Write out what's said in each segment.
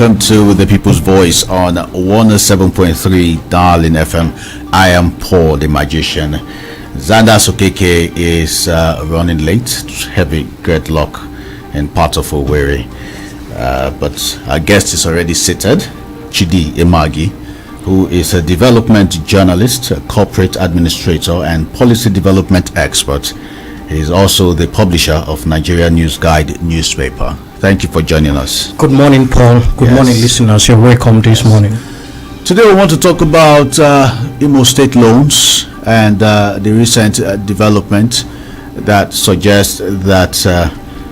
welcome to the People's Voice on 107.3 Darling FM. I am Paul the Magician. Zandas Okeke is running late, heavy gridlock in part of Owerri. But our guest is already seated, Chidi Emagi, who is a development journalist, a corporate administrator, and policy development expert. He is also the publisher of Nigeria News Guide newspaper. Thank you for joining us. Good morning, Paul. Good morning, listeners. You're welcome this morning. Today we want to talk about Imo State loans and the recent development that suggests that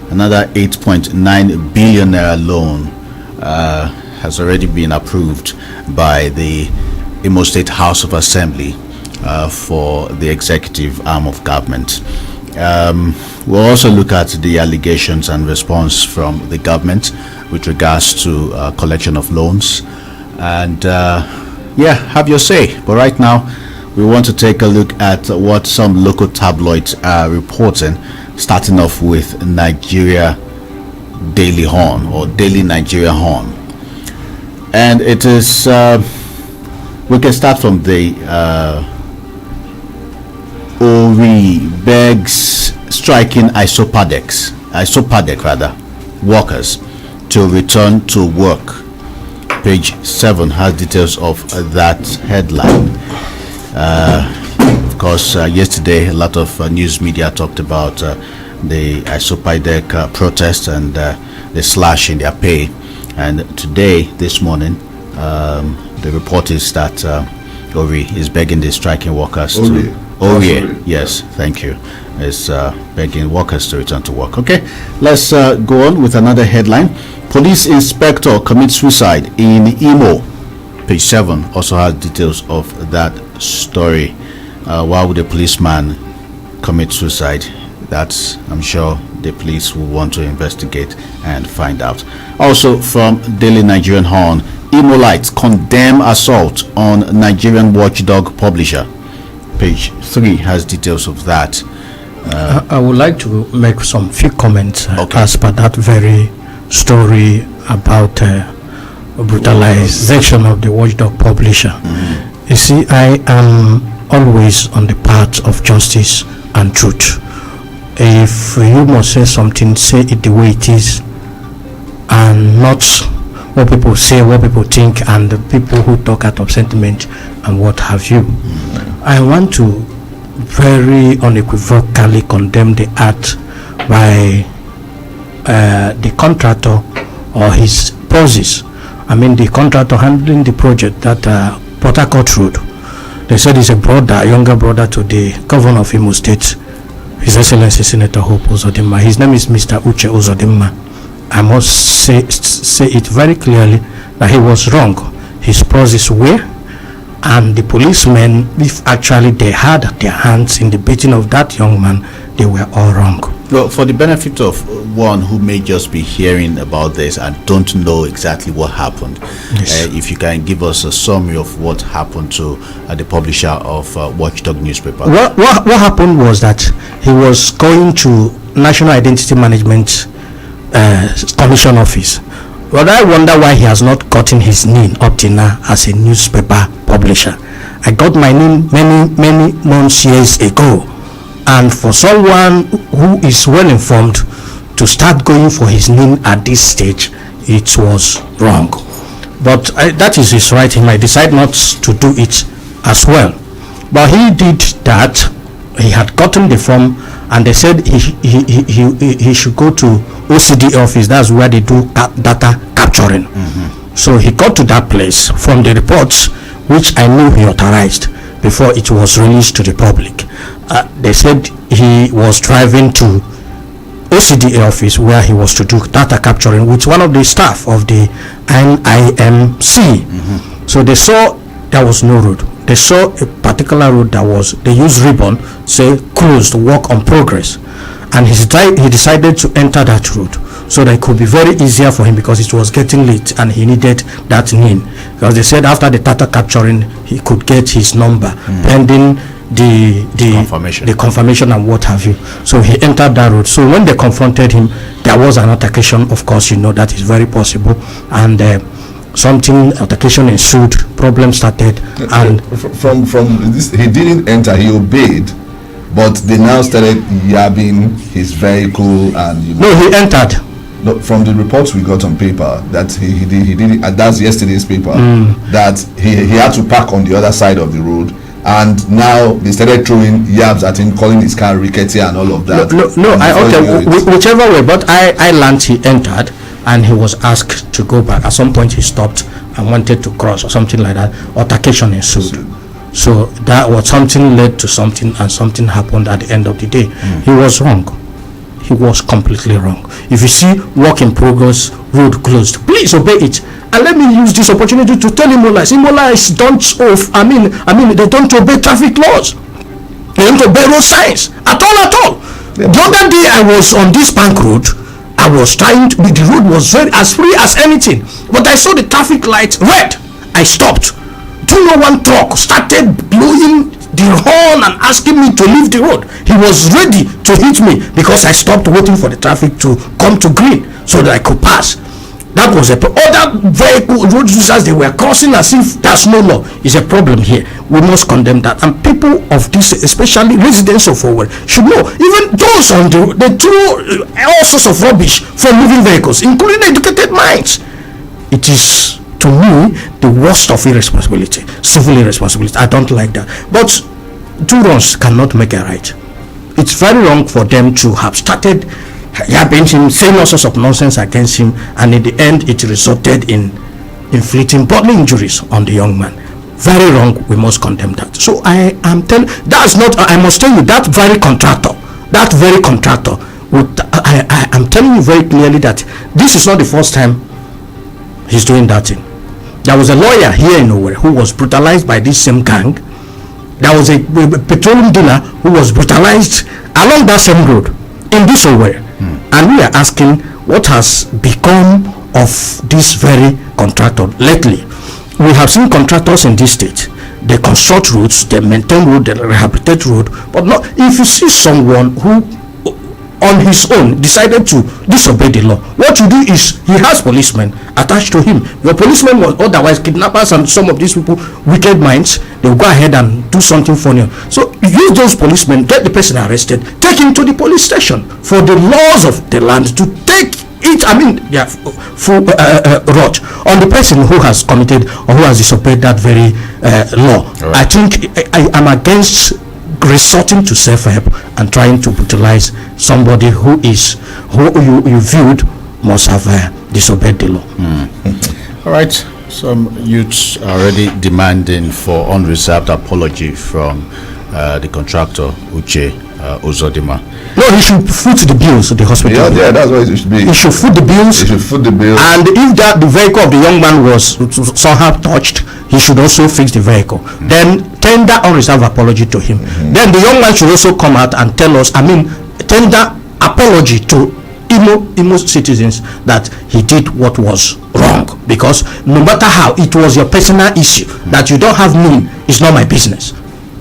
another 8.9 billion naira loan has already been approved by the Imo State House of Assembly for the executive arm of government. We'll also look at the allegations and response from the government with regards to collection of loans, and have your say. But right now we want to take a look at what some local tabloids are reporting, starting off with Nigeria Daily Horn or Daily Nigeria Horn. And it is we can start from the Ori begs striking isopadec workers to return to work. Page 7 has details of that headline. Of course, yesterday a lot of news media talked about the isopadec protest and the slash in their pay. And today, this morning, the report is that Ori is begging the striking workers to... yes, thank you. Is begging workers to return to work. Okay, let's go on with another headline. Police inspector commits suicide in Imo. Page 7 also has details of that story. Why would a policeman commit suicide? That's, I'm sure, the police will want to investigate and find out. Also from Daily Nigerian Horn, Imolites condemn assault on Nigerian watchdog publisher. Page 3 has details of that. I would like to make some few comments as per that very story about brutalization of the watchdog publisher. You see, I am always on the path of justice and truth. If you must say something, say it the way it is, and not what people say, what people think, and the people who talk out of sentiment and what have you. I want to very unequivocally condemn the act by the contractor or his bosses. I mean, the contractor handling the project that Port Harcourt Road. They said he's a younger brother to the governor of Imo State, His Excellency Senator Hope Uzodimma. His name is Mr. Uche Uzodimma. I must say it very clearly that he was wrong. His bosses were, and the policemen, if actually they had their hands in the beating of that young man, they were all wrong. Well, for the benefit of one who may just be hearing about this and don't know exactly what happened, if you can give us a summary of what happened to the publisher of Watchdog newspaper. What happened was that he was going to National Identity Management Commission office. But I wonder why he has not gotten his name up till now as a newspaper publisher. I got my name many months, years ago, and for someone who is well informed to start going for his name at this stage, it was wrong. But that is his right. He might decide not to do it as well. But he did that. He had gotten the form, and they said he should go to OCD office. That's where they do data capturing. So he got to that place from the reports, which I knew he authorized before it was released to the public. They said he was driving to OCD office where he was to do data capturing with one of the staff of the NIMC. So they saw there was no road. They saw a particular road that was, they used ribbon, say closed, work on progress. And he decided to enter that road so that it could be very easier for him because it was getting late and he needed that name. Because they said after the data capturing, he could get his number pending the confirmation and what have you. So he entered that road. So when they confronted him, there was an altercation. Of course, you know that is very possible. And something altercation ensued, problem started, and from this, he didn't enter, he obeyed, but they now started yabbing his vehicle, and no, he entered. No, from the reports we got on paper that he did it, and that's yesterday's paper, that he had to park on the other side of the road, and now they started throwing yabs at him, calling his car rickety and all of that. Whichever way, but I learned he entered and he was asked to go back. At some point he stopped and wanted to cross or something like that. Altercation ensued. So that was something led to something, and something happened at the end of the day. He was wrong. He was completely wrong. If you see work in progress, road closed, please obey it. And let me use this opportunity to tell Imolais don't they don't obey traffic laws. They don't obey road signs at all. Yeah. The other day I was on this bank road. I was trying to, the road was very as free as anything, but I saw the traffic light red. I stopped. 201 truck started blowing the horn and asking me to leave the road. He was ready to hit me because I stopped waiting for the traffic to come to green so that I could pass. That was other vehicle road users, they were crossing as if there's no law. Is a problem here. We must condemn that, and people of this, especially residents of Owerri, should know. Even those on the road, they throw all sorts of rubbish from moving vehicles, including educated minds. It is, to me, the worst of irresponsibility, civil irresponsibility. I don't like that. But two wrongs cannot make a right. It's very wrong for them to have started yapping him, saying all sorts of nonsense against him, and in the end it resulted in inflicting bodily injuries on the young man. Very wrong. We must condemn that. So I am telling, that's not, I must tell you, that very contractor I am telling you very clearly that this is not the first time he's doing that thing. There was a lawyer here in Owerri who was brutalized by this same gang. There was a petroleum dealer who was brutalized along that same road in this Owerri. And we are asking what has become of this very contractor lately. We have seen contractors in this state. They construct roads, they maintain road, they rehabilitate road, but not if you see someone who on his own decided to disobey the law, what you do is he has policemen attached to him. Your policemen was otherwise kidnappers and some of these people, wicked minds, they will go ahead and do something funny. So use those policemen, get the person arrested, take him to the police station for the laws of the land to take it, full wrath on the person who has committed or who has disobeyed that very law. Right. I think I am against resorting to self-help and trying to brutalize somebody who you viewed must have disobeyed the law. All right. Some youths are already demanding for unreserved apology from the contractor Uche Uzodimma. No, he should foot the bills at the hospital. Yeah, that's what it should be. He should foot the bills. And if the vehicle of the young man was somehow touched, he should also fix the vehicle. Then tender unreserved apology to him. Then the young man should also come out and tell us, tender apology to Imo citizens that he did what was wrong, because no matter how it was your personal issue that you don't have me, it's not my business.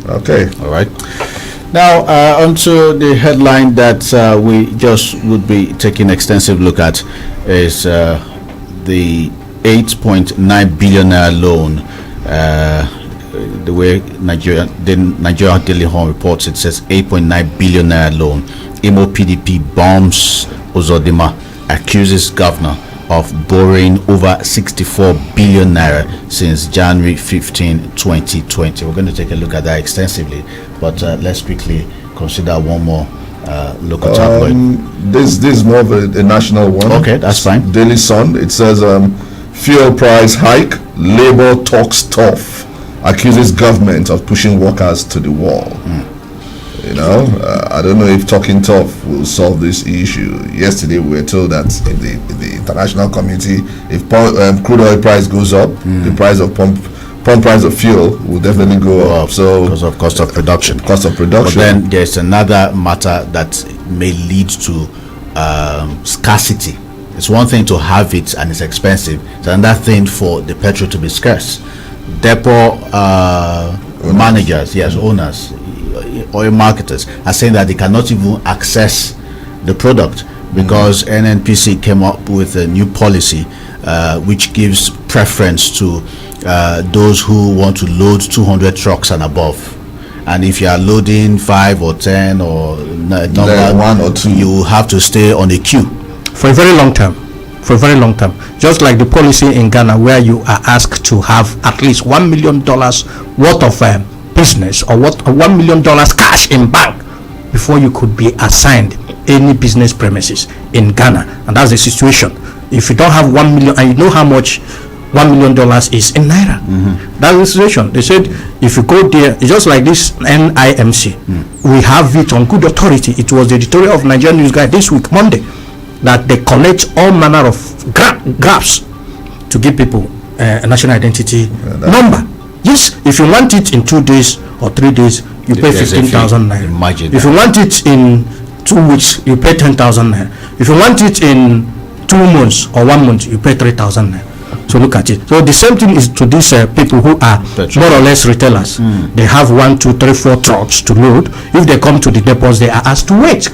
Okay, all right. Now onto the headline that we just would be taking extensive look at is the 8.9 billion loan. The way Nigeria Daily Horn reports, it says 8.9 billion loan. Imo PDP bombs Uzodimma, accuses governor of borrowing over 64 billion naira since January 15, 2020. We're going to take a look at that extensively, but let's quickly consider one more local tabloid. This is more of a national one. Okay, that's fine. Daily Sun. It says fuel price hike, Labour talks tough, accuses government of pushing workers to the wall. I don't know if talking tough will solve this issue. Yesterday we were told that in the international community, if crude oil price goes up, the price of pump price of fuel will definitely go up. So because of cost of production. But then there's another matter that may lead to scarcity. It's one thing to have it and it's expensive. It's another thing for the petrol to be scarce. Depot managers, owners, oil marketers are saying that they cannot even access the product because NNPC came up with a new policy which gives preference to those who want to load 200 trucks and above. And if you are loading 5 or 10 or number 1 or 2, you have to stay on a queue for a very long time. Just like the policy in Ghana, where you are asked to have at least $1 million worth of business, or $1 million cash in bank before you could be assigned any business premises in Ghana. And that's the situation. If you don't have 1 million, and you know how much $1 million is in naira, that's the situation. They said if you go there, it's just like this NIMC. We have it on good authority. It was the editorial of Nigerian News Guide this week, Monday, that they collect all manner of grabs to give people a national identity number. Yes, if you want it in 2 days or 3 days, you pay 15,000 naira. Imagine if you want it in 2 weeks, you pay 10,000 naira. If you want it in 2 months or 1 month, you pay 3,000 naira. So look at it. So the same thing is to these people who are more or less retailers. They have 1, 2, 3, 4 trucks to load. If they come to the depots, they are asked to wait.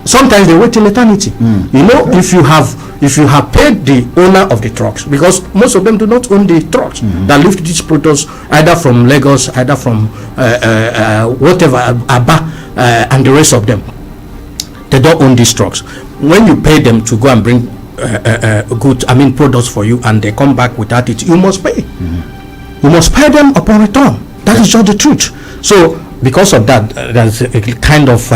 Sometimes they wait till eternity. You know, if you have paid the owner of the trucks, because most of them do not own the trucks that lift these products either from Lagos, either from whatever, Aba, and the rest of them. They don't own these trucks. When you pay them to go and bring products for you, and they come back without it, you must pay. You must pay them upon return. That is just the truth. So because of that, there's a kind of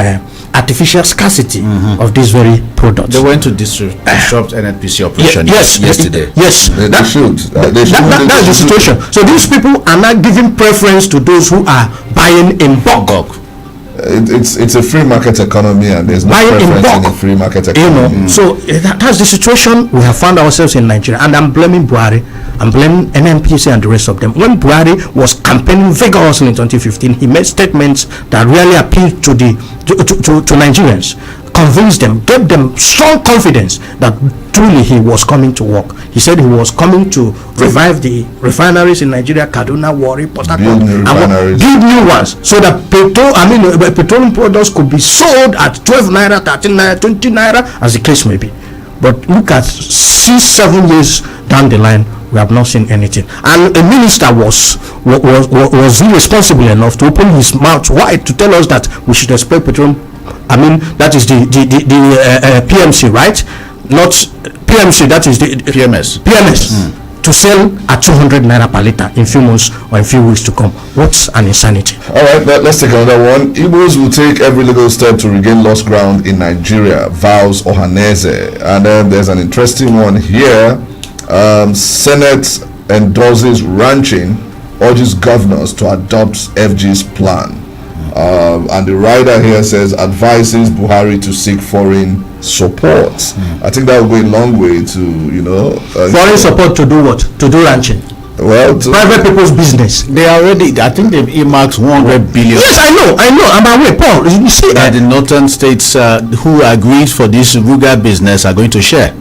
artificial scarcity of these very products. They went to disrupt NNPC operation yesterday. Yes, they should. That's the situation. So these people are not giving preference to those who are buying in bulk. It's a free market economy, and there's no preference in a free market economy. So that's the situation we have found ourselves in Nigeria. And I'm blaming Buhari, I'm blaming NNPC and the rest of them. When Buhari was campaigning vigorously in 2015, he made statements that really appealed to Nigerians, convinced them, gave them strong confidence that truly he was coming to work. He said he was coming to revive the refineries in Nigeria, Kaduna, Warri, Port Harcourt, and build new ones, so that petroleum products could be sold at 12 naira, 13 naira, 20 naira, as the case may be. But look at 6-7 years down the line, we have not seen anything. And a minister was irresponsible enough to open his mouth wide to tell us that we should expect petroleum. That is the PMC, right? Not PMC, that is the PMS. To sell at 200 naira per liter in few months or in few weeks to come. What's an insanity? All right, let's take another one. Igbos will take every legal step to regain lost ground in Nigeria, vows Ohaneze. And then there's an interesting one here. Senate endorses ranching, urges governors to adopt FG's plan. And the writer here says advises Buhari to seek foreign support. I think that will go a long way to foreign support to do what? To do ranching. Well, private people's business. I think they've earmarked 100 billion. Yes, I know. I'm aware, Paul. You see that the northern states who agreed for this rural business are going to share.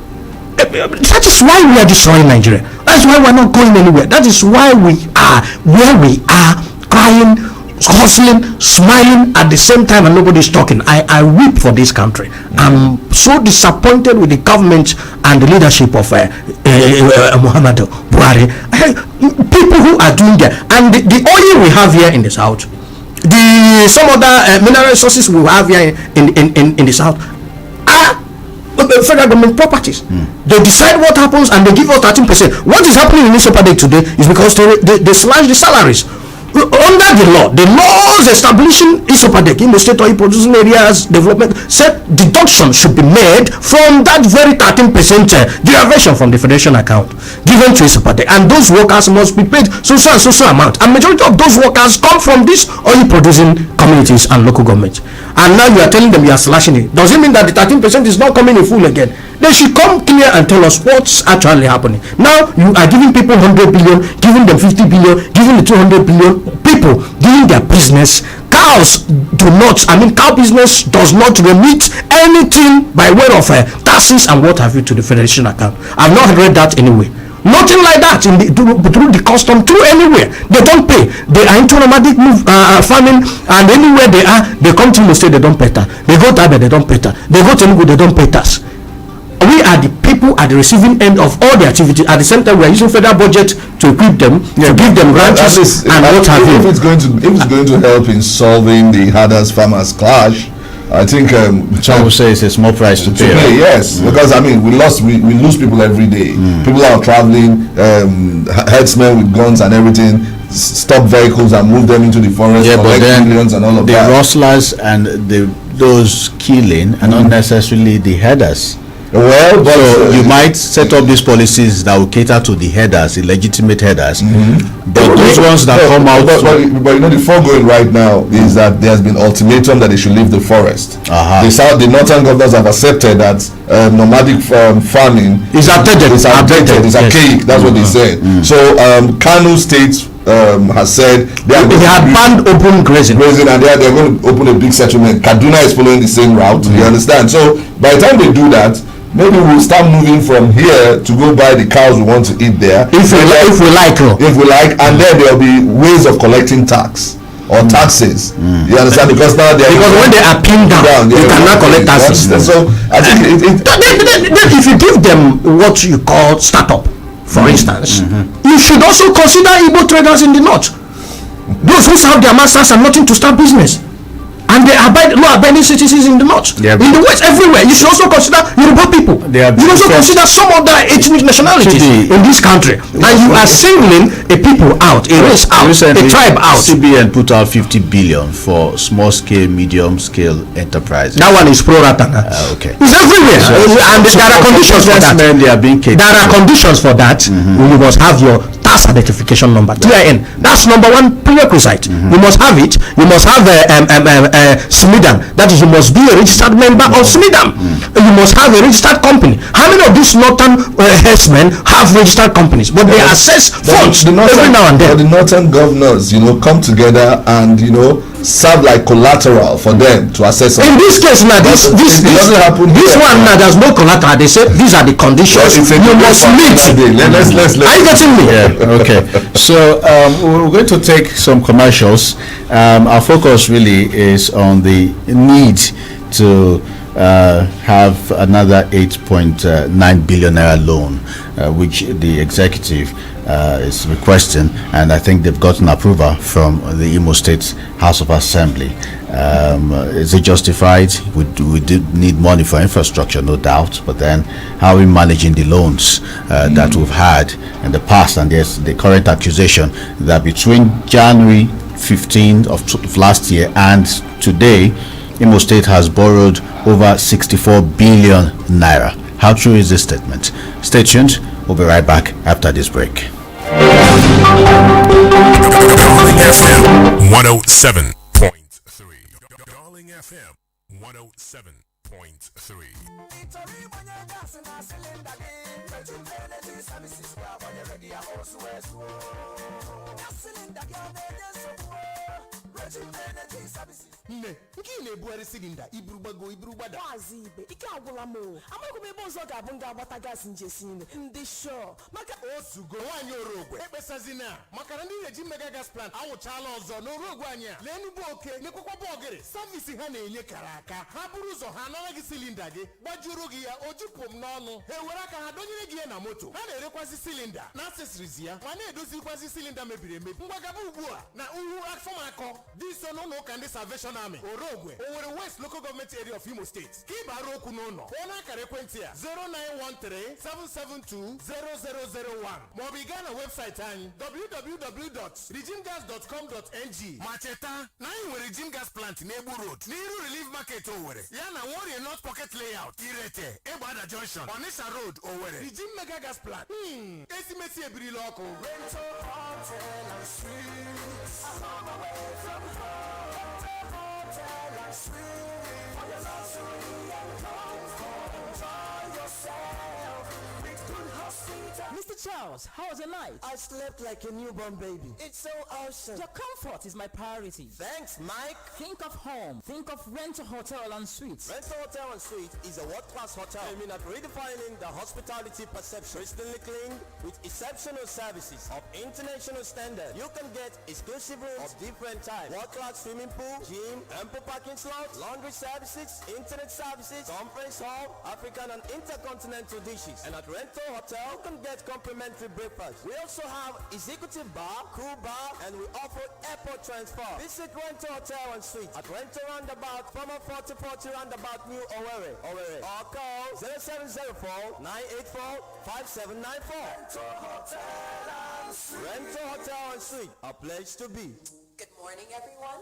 That is why we are destroying Nigeria. That's why we're not going anywhere. That is why we are where we are, crying, hustling, smiling at the same time, and nobody's talking. I weep for this country. I'm so disappointed with the government and the leadership of Muhammadu Buhari. People who are doing that, and the oil we have here in the south, some other mineral resources we have here in the south are federal government properties. They decide what happens, and they give us 13%. What is happening in this day today is because they slash the salaries. Under the laws establishing Isopadek, Imo State Oil Producing Areas Development, said deduction should be made from that very 13% derivation from the federation account given to Isopadek, and those workers must be paid so amount. And majority of those workers come from these oil producing communities and local governments. And now you are telling them you are slashing it. Does it mean that the 13% is not coming in full again? They should come clear and tell us what's actually happening. Now you are giving people 100 billion, giving them 50 billion, giving the 200 billion. People doing their business. Cows do not. Cow business does not remit anything by way of taxes and what have you to the federation account. I've not read that anywhere. Nothing like that through the custom, through anywhere. They don't pay. They are into nomadic farming, and anywhere they are, they come to Imo State, they don't pay tax. They go to Abia, they don't pay tax. They go to Enugu, they don't pay tax. We we are the people at the receiving end of all the activity. At the same time, we are using federal budget to equip them, to give them ranches and what have you. If it's going to help in solving the herders farmers clash, I think some will say it's a small price to pay. Yes, because I mean we lose people every day. People are traveling, herdsmen with guns and everything, stop vehicles and move them into the forest, collect millions and all of that. The rustlers and those killing are not necessarily the herders. Well, but so you might set up these policies that will cater to the headers, the legitimate headers, but those ones that come out. But you know, the foregoing right now is that there has been ultimatum that they should leave the forest. The northern governors have accepted that nomadic farming is outdated. It's archaic. That's what they said. So Kano State has said they have banned open grazing, and they're going to open a big settlement. Kaduna is following the same route. You understand? So by the time they do that, maybe we'll start moving from here to go buy the cows we want to eat there. If we like, and then there'll be ways of collecting tax or taxes. You understand? Because now when they are pinned down, you cannot collect taxes. So I think if you give them what you call startup, for instance, you should also consider Igbo traders in the north. Those who serve their masters and nothing to start business. And they are law-abiding citizens in the north, in the west, everywhere. You should also consider Yoruba people. You should also consider some other ethnic nationalities in this country. And you are singling a people out, a race out, a tribe out. CBN put out 50 billion for small-scale, medium-scale enterprises. That one is pro rata. Okay. It's everywhere, and there are conditions for that. They are being catered. There are conditions for that. You must have your tax identification number, TIN. That's number one prerequisite. You must have it. You must have SMIDAM. That is, you must be a registered member of SMIDAM. You must have a registered company. How many of these northern herdsmen have registered companies? But they assess funds every now and then. The northern governors, come together and serve like collateral for them to assess. In this case now, this doesn't happen. This one now, there's no collateral. They say these are the conditions you must meet. Let's are you getting me? Yeah. Okay. So we're going to take some commercials. Our focus really is on the need to have another 8.9 billion naira loan, which the executive is requesting, and I think they've gotten approval from the Imo State House of Assembly. Is it justified? We do need money for infrastructure, no doubt, but then how are we managing the loans that we've had in the past? And there's the current accusation that between January 15th of last year and today, Imo State has borrowed over 64 billion naira. How true is this statement? Stay tuned. We'll be right back after this break. Darling FM 107.3. Darling FM 107.3. Nne, nke ị na-ebugharị silinda iburu gbada. Maazị Ibe, ike agwụla m o. Amaghị m ebe ọzọ ga-abụ nga agbata gaasị njesi nne. Ndị shọ maka osugo nwaanyị orogwe ekpesazina maka na ndị na-eji mega gas plant anwụchaala ọzọ n'orogwe anyị a lee nnukwu oke nekwekwa bọgịrị savisi ha na-enye kara aka ha bụrụ ụzọ ha anara gị silinda gị gbajuru gị ya o jupụ m n'ọnụ ha ewere aka ha dọnyere gị ya na moto ha na-erekwazi silinda na accessories ya ma na-edozikwazi silinda mebiri emebi mgbagaba ugbu a na uhu afọmakọ dị so n'ụlọ ụka ndị Salvation Army orogwe Owerri West Local Government Area of Imo State ka ị bara okwu n'ụlọ pụọ n'akara ekwentị a 09137720001 maọbụ ị gaa na webụsaịtị anyị www.regimgas.com.ng ma cheta na anyị nwere Regime Gas Plant n'Egbu Road n'iru Relief Market Owerri ya na Warrior North Pocket Layout Irete Egbada Junction Onitsha Road Owerri Regime Mega Gas Plant esimesi ebirila ọkụ rental hotel and suites along the way from home hotel and suites for your luxury and comfort enjoy yourself with good hospitality Mr. Charles, how was your night? I slept like a newborn baby. It's so awesome. Your comfort is my priority. Thanks, Mike. Think of home. Think of Rental Hotel and Suites. Rental Hotel and Suite is a world-class hotel aiming at redefining the hospitality perception. Crystally clean with exceptional services of international standard. You can get exclusive rooms of different types, world-class swimming pool, gym, ample parking slots, laundry services, internet services, conference hall, African and intercontinental dishes. And at Rental Hotel, you can get complimentary breakfast. We also have executive bar, cool bar, and we offer airport transfer. Visit Rental Hotel and Suite at Rental Roundabout, former 4040 Roundabout, New Owerri, or call 0704-984-5794. Rental Hotel and Suite, a place to be. Good morning, everyone.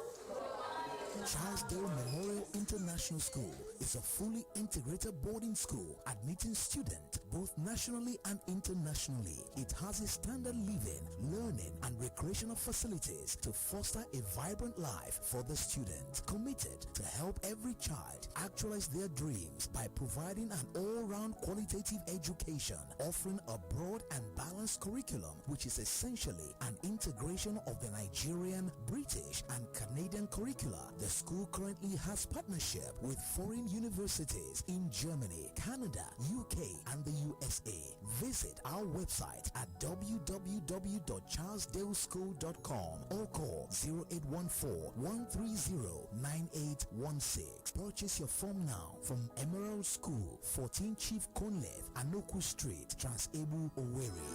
Charles Dale Memorial International School is a fully integrated boarding school admitting students both nationally and internationally. It has a standard living, learning, and recreational facilities to foster a vibrant life for the student. Committed to help every child actualize their dreams by providing an all-round qualitative education, offering a broad and balanced curriculum which is essentially an integration of the Nigerian, British, and Canadian curricula. The school currently has partnership with foreign universities in Germany, Canada, UK, and the USA. Visit our website at www.charlesdaleschool.com or call 0814-130-9816. Purchase your form now from Emerald School, 14 Chief Conlev, Anoku Street, Transebu, Owerri.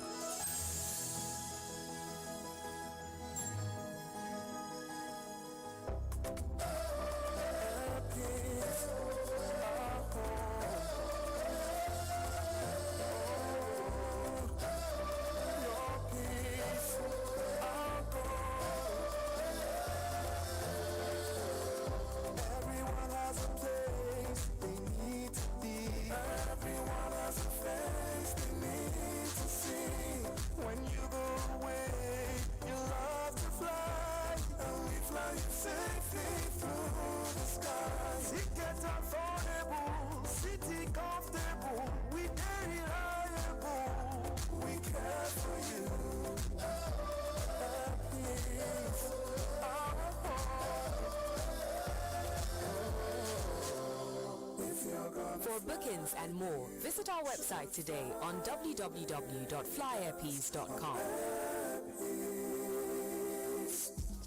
For bookings and more, visit our website today on www.flyairpeace.com.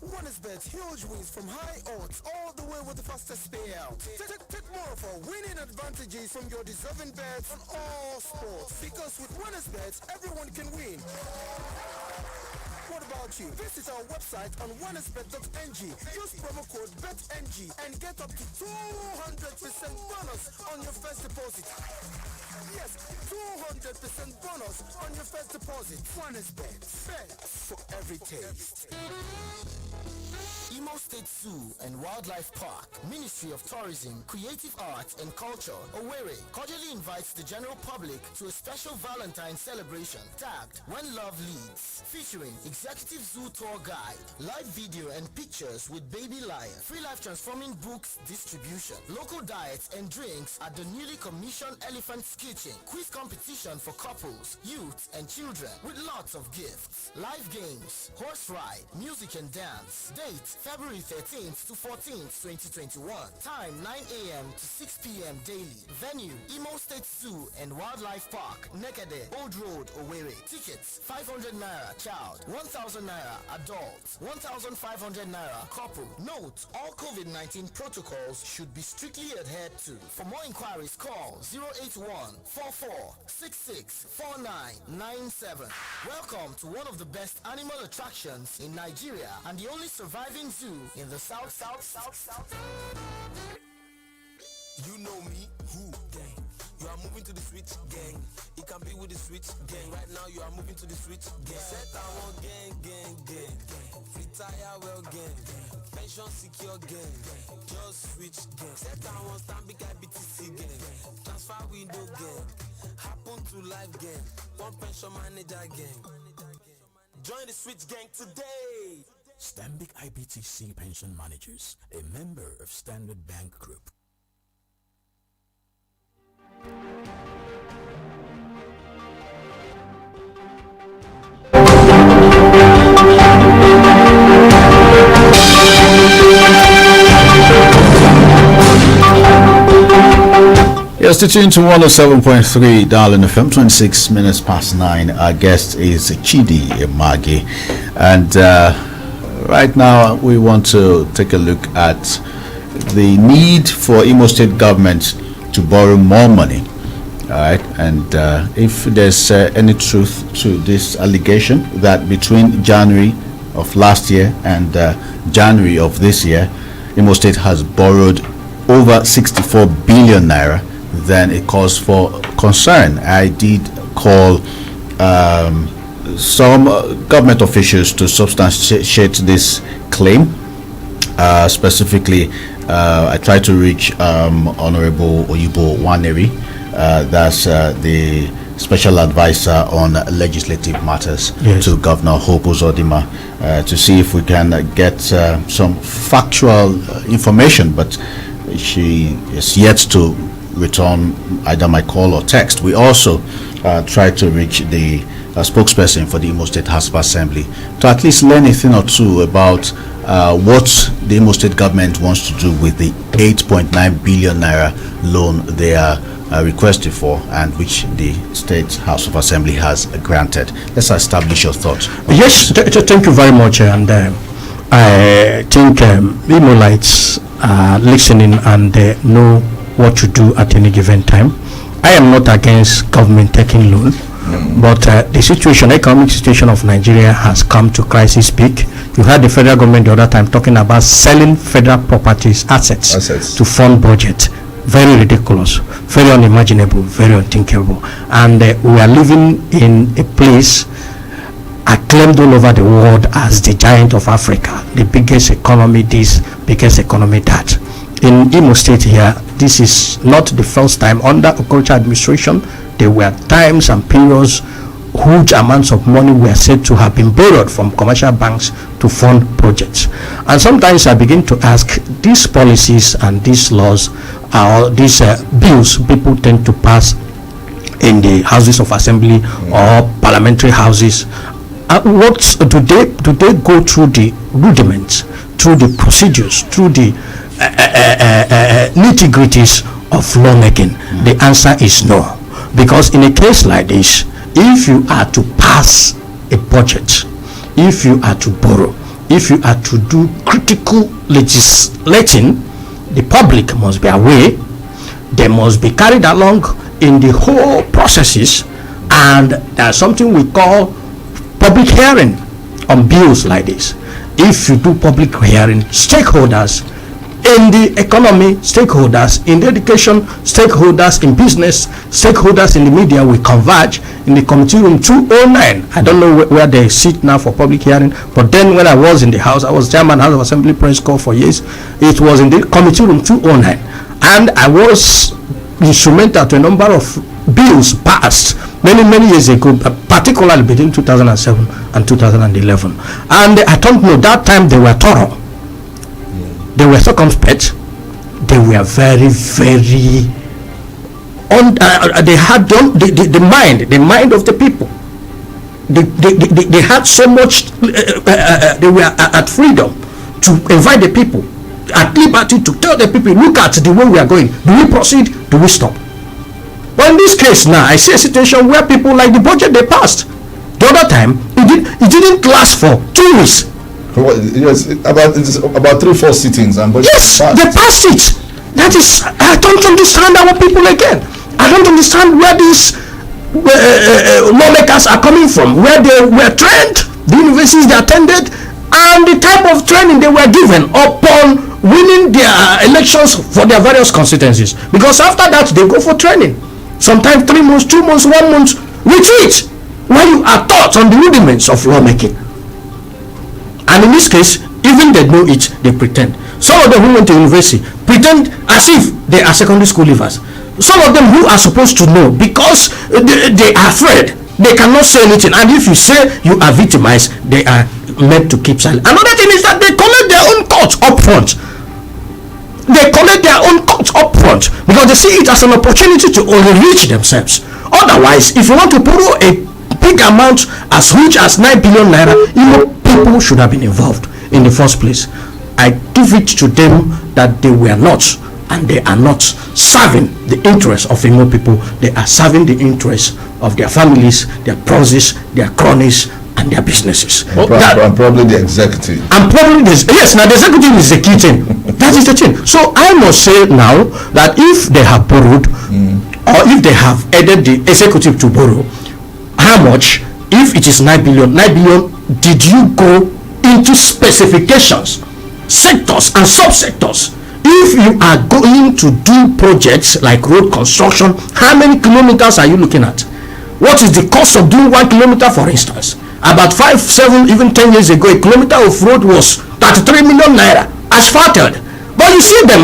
OneXBet, huge wins from high odds all the way with the fastest payout. Take more of our winning advantages from your deserving bets on all sports, because with OneXBet, everyone can win. What about you? Visit our website on onexbet.ng. Use promo code BETNG and get up to 200% bonus on your first deposit. Yes, 200% bonus on your first deposit. OneXBet. Bet for every taste. Imo State Zoo and Wildlife Park, Ministry of Tourism, Creative Arts and Culture, Owerri, cordially invites the general public to a special Valentine celebration tagged When Love Leads, featuring executive zoo tour guide, live video and pictures with baby lion, free life transforming books distribution, local diets and drinks at the newly commissioned Elephant's Kitchen, quiz competition for couples, youth and children with lots of gifts, live games, horse ride, music and dance. Date February 13th to 14th, 2021. Time 9 a.m. to 6 p.m. daily. Venue Imo State Zoo and Wildlife Park, Nekede, Old Road, Owerri. Tickets 500 naira child, 1000 naira adult, 1500 naira couple. Note, all COVID-19 protocols should be strictly adhered to. For more inquiries, call 081-4466-4997. Welcome to one of the best animal attractions in Nigeria and the only surviving zoo in the south. You know me, who gang? You are moving to the switch gang. It can be with the switch gang. Right now you are moving to the switch gang. Set our gang. Retire well gang. Pension secure gang. Just switch gang. Set our Stanbic IBTC gang. Transfer window gang. Happen to life gang. One pension manager gang. Join the switch gang today. Stanbic IBTC Pension Managers, a member of Standard Bank Group. Yes, stay tuned to 107.3 Darling FM, 26 minutes past 9. Our guest is Chidi Magi. And right now we want to take a look at the need for Imo State government to borrow more money. All right, and if there's any truth to this allegation that between January of last year and January of this year, Imo State has borrowed over 64 billion naira, then it calls for concern. I did call some government officials to substantiate this claim. Specifically, I tried to reach Honorable Oyibo Waneri, that's the special advisor on legislative matters to Governor Hope Uzodimma, to see if we can get some factual information, but she is yet to return either my call or text. We also tried to reach the spokesperson for the Imo State House of Assembly to at least learn a thing or two about what the Imo State government wants to do with the 8.9 billion naira loan they are requested for, and which the State House of Assembly has granted. Let's establish your thoughts. Yes, thank you very much, and I think Imolites are listening and know what to do at any given time. I am not against government taking loan, but the situation, economic situation of Nigeria has come to crisis peak. You heard the federal government the other time talking about selling federal properties, assets to fund budget. Very ridiculous, very unimaginable, very unthinkable. And we are living in a place acclaimed all over the world as the giant of Africa, the biggest economy this, biggest economy that. In Imo State here, this is not the first time under Okeke administration. There were times and periods huge amounts of money were said to have been borrowed from commercial banks to fund projects. And sometimes I begin to ask, these policies and these laws, these bills people tend to pass in the houses of assembly or parliamentary houses, what do they go through the rudiments, through the procedures, through the nitty-gritties of lawmaking? The answer is no, because in a case like this, if you are to pass a budget, if you are to borrow, if you are to do critical legislating, the public must be aware, they must be carried along in the whole processes, and there's something we call public hearing on bills like this. If you do public hearing, stakeholders in the economy, stakeholders in the education, stakeholders in business, stakeholders in the media will converge in the committee room 209. I don't know where they sit now for public hearing, but then when I was in the house, I was chairman House of Assembly Press Corps for years. It was in the committee room 209, and I was instrumental to a number of bills passed many years ago, particularly between 2007 and 2011. And I don't know, that time they were thorough. They were circumspect. They were very they had done the mind of the people. They had so much. They were at freedom to invite the people, at liberty to tell the people, look at the way we are going. Do we proceed? Do we stop? But in this case now, I see a situation where people like the budget they passed. The other time, it didn't last for 2 weeks. Yes, about 3-4 sittings and budget. Yes, they passed it. That is, I don't understand our people again. I don't understand where these lawmakers are coming from, where they were trained, the universities they attended, and the type of training they were given upon winning their elections for their various constituencies. Because after that, they go for training. Sometimes 3 months, 2 months, 1 month, retreat, where you are taught on the rudiments of lawmaking. And in this case, even they know it, they pretend. Some of them who went to university pretend as if they are secondary school leavers. Some of them who are supposed to know, because they are afraid, they cannot say anything. And if you say you are victimized, they are meant to keep silent. Another thing is that they collect their own cuts up front. They collect their own cuts up front because they see it as an opportunity to enrich themselves. Otherwise, if you want to borrow a big amount as huge as 9 billion naira, people should have been involved in the first place. I give it to them that they were not, and they are not serving the interests of Imo people. They are serving the interests of their families, their proxies, their cronies, and their businesses. And probably the executive. And probably this, yes, now the executive is the key thing. That is the thing. So I must say now that if they have borrowed, or if they have aided the executive to borrow, how much? If it is 9 billion, did you go into specifications, sectors and subsectors? If you are going to do projects like road construction, how many kilometers are you looking at? What is the cost of doing 1 kilometer, for instance? About 5, 7, even 10 years ago, a kilometer of road was 33 million naira asphalted. But you see them,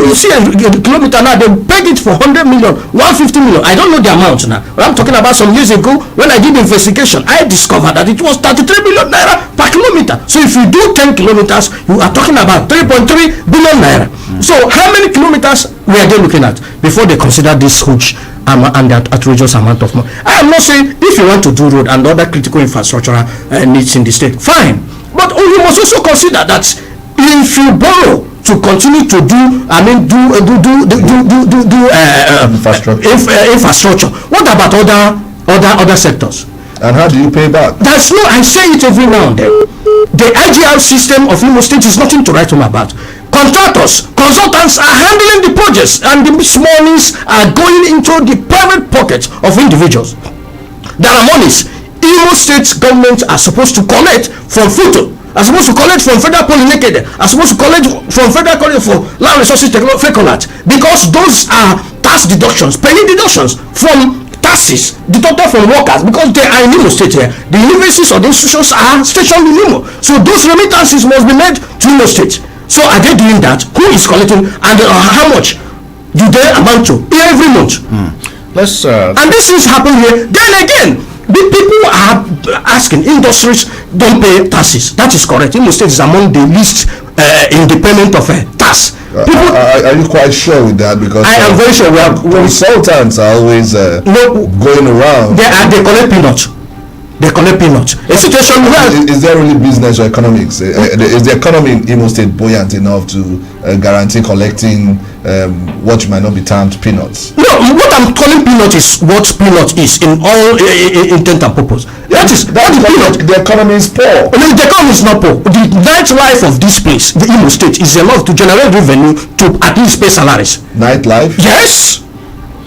you see a kilometer now, they peg it for 100 million, 150 million. I don't know the amount now. But I'm talking about some years ago when I did the investigation. I discovered that it was 33 million naira per kilometer. So if you do 10 kilometers, you are talking about 3.3 billion naira. So how many kilometers were they looking at before they consider this huge and that outrageous amount of money? I am not saying if you want to do road and other critical infrastructural needs in the state, fine. But you must also consider that if you borrow to continue to do infrastructure, what about other sectors? And how do you pay back? That's no, I say it every now and then. The IGR system of Imo State is nothing to write home about. Contractors, consultants are handling the projects, and the monies are going into the private pockets of individuals. There are monies Imo State government are supposed to collect from FUTO, are supposed to collect from Federal Polytechnic, are supposed to collect from Federal College for Land Resources Technology, because those are tax deductions, penny deductions from taxes deducted from workers, because they are in Imo State here. The universities or the institutions are stationed in Imo, so those remittances must be made to Imo State. So are they doing that? Who is collecting, and how much do they amount to every month? And these things happen here. Then again, the people are asking, industries don't pay taxes. That is correct. Imo State is among the least independent of tax. Are you quite sure with that? Because I am very sure. Consultants are always going around. They collect peanuts. They collect peanuts. A situation where is there really business or economics? Is the economy in Imo State buoyant enough to guarantee collecting what might not be termed peanuts? No, what I'm calling peanut is what peanut is in all intent and purpose. That is peanut. The economy is poor. No, the economy is not poor. The nightlife of this place, the Imo State, is enough to generate revenue to at least pay salaries. Nightlife? Yes.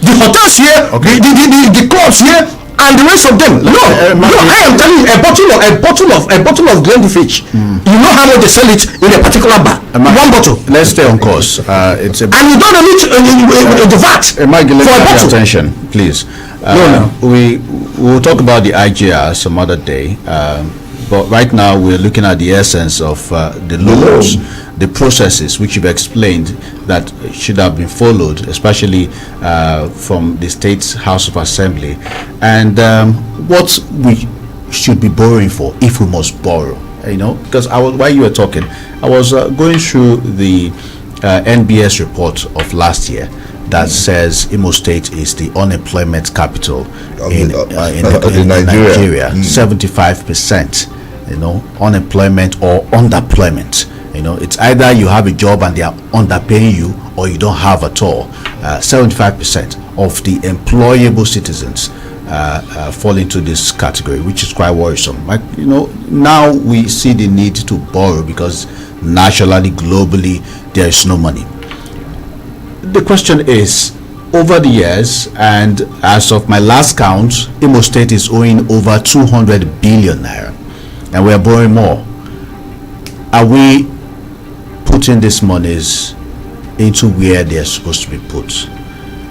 The hotels here, the clubs here, and the rest of them. No, I am telling you, a bottle of Glenfiddich. You know how much they sell it in a particular bar. One bottle. Let's stay on course. And you don't need the VAT Mike, for a bottle. Attention, please. We will talk about the IGR some other day. But right now we're looking at the essence of the loans, the processes which you've explained that should have been followed, especially from the State's House of Assembly, and what we should be borrowing for if we must borrow. Because while you were talking, I was going through the NBS report of last year that says Imo State is the unemployment capital in Nigeria. 75%. Unemployment or underemployment. It's either you have a job and they are underpaying you, or you don't have at all. 75% of the employable citizens fall into this category, which is quite worrisome. Now we see the need to borrow because nationally, globally, there is no money. The question is, over the years, and as of my last count, Imo State is owing over 200 billion naira. And we are borrowing more. Are we putting these monies into where they are supposed to be put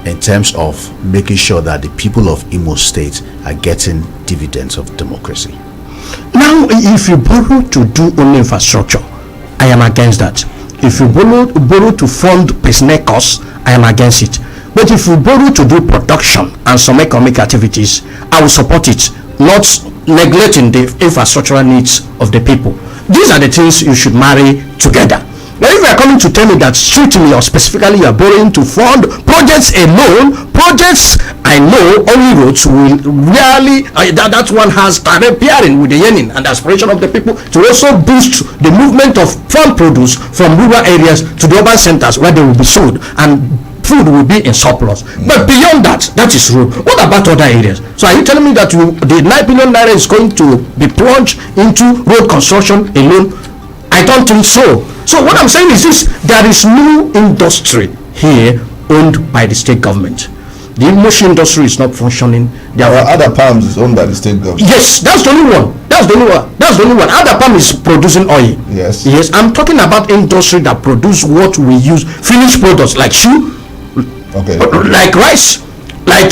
in terms of making sure that the people of Imo State are getting dividends of democracy? Now, if you borrow to do only infrastructure, I am against that. If you borrow to fund personnel costs, I am against it. But if you borrow to do production and some economic activities, I will support it, not neglecting the infrastructural needs of the people. These are the things you should marry together. Now, if you are coming to tell me that strictly or specifically you are borrowing to fund projects alone, projects I know only roads will really, that one has direct pairing with the yearning and aspiration of the people to also boost the movement of farm produce from rural areas to the urban centers where they will be sold and food will be in surplus. But beyond that, that is road. What about other areas? So are you telling me that the 9 billion naira is going to be plunged into road construction alone? I don't think so. So what I'm saying is this: there is no industry here owned by the state government. The motion industry is not functioning. There are other palms is owned by the state government. Yes, that's the only one. That's the only one. Other palm is producing oil. Yes. Yes, I'm talking about industry that produce what we use, finished products like shoe, like rice, like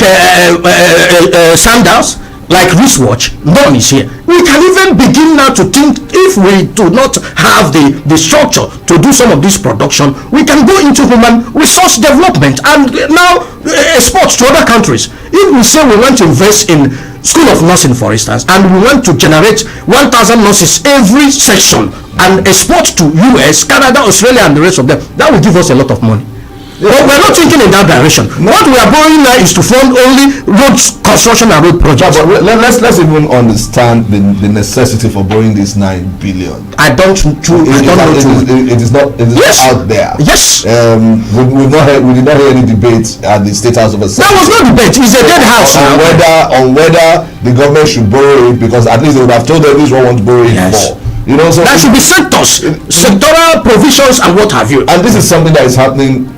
sandals, like wristwatch. None is here. We can even begin now to think, if we do not have the structure to do some of this production, we can go into human resource development and now export to other countries. If we say we want to invest in School of Nursing, for instance, and we want to generate 1,000 nurses every session and export to US, Canada, Australia, and the rest of them, that will give us a lot of money. But we're not thinking in that direction. What we are borrowing now is to fund only road construction and road projects. But let's even understand the necessity for borrowing this 9 billion. It is not out there. Yes. We did not hear any debate at the State House of Assembly. There was no debate. It's a dead house. On whether the government should borrow it, because at least they would have told them this is what we want to borrow it for. You know, so that should be sectoral provisions and what have you. And this is something that is happening